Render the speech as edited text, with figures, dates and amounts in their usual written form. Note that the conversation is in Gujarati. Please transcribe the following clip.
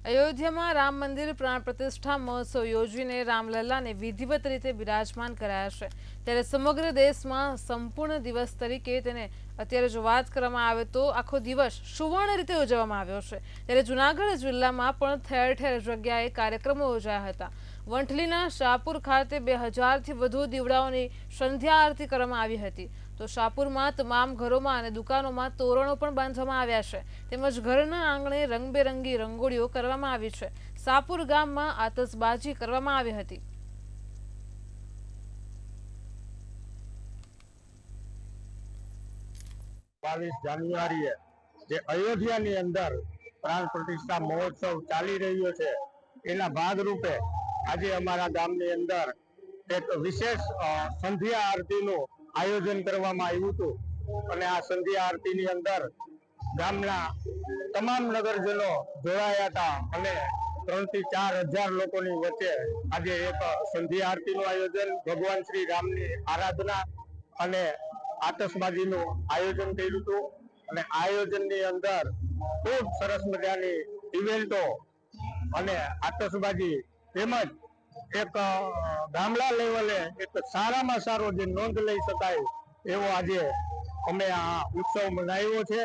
અયોધ્યામાં રામ મંદિર પ્રાણ પ્રતિષ્ઠા મહોત્સવ યોજીને રામલલ્લાને વિધિવત રીતે બિરાજમાન કરાયા છે। ત્યારે સમગ્ર દેશમાં સંપૂર્ણ દિવસ તરીકે તેને અત્યારે જો વાત કરવામાં આવે તો આખો દિવસ સુવર્ણ રીતે ઉજવવામાં આવ્યો છે। ત્યારે જૂનાગઢ જિલ્લામાં પણ ઠેર ઠેર જગ્યાએ કાર્યક્રમો યોજાયા હતા। વંથલીના શાહપુર ખાતે 2000થી વધુ દીવડાઓની સંધ્યા આરતી કરવામાં આવી હતી। તો શાહપુરમાં તમામ ઘરોમાં અને દુકાનોમાં તોરણો પણ બાંધવામાં આવ્યા છે, તેમજ ઘરના આંગણે રંગબેરંગી રંગોળીઓ કરવામાં આવી છે। શાહપુર ગામમાં આતશબાજી કરવામાં આવી હતી। 22 જાન્યુઆરીએ જે અયોધ્યાની અંદર પ્રાણ પ્રતિષ્ઠા મહોત્સવ ચાલી રહ્યો છે, એના ભાગરૂપે આજે અમારા ગામની અંદર એક વિશેષ સંધ્યા આરતીનું આયોજન કરવામાં આવ્યું હતું। અને આ સંધ્યા આરતીની અંદર ગામના તમામ નગરજનો જોડાયા હતા અને 3 થી 4 હજાર લોકોની વચ્ચે આજે એક સંધ્યા આરતીનું આયોજન, ભગવાન શ્રી રામની આરાધના અને આતશબાજીનું આયોજન કર્યું હતું। અને આયોજનની અંદર ખૂબ સરસ મજાની ઇવેન્ટો અને આતશબાજી તેમજ એક ગામડા લેવલે એક સારામાં સારો જે નોંધ લઈ શકાય એવો આજે અમે આ ઉત્સવ મનાવ્યો છે।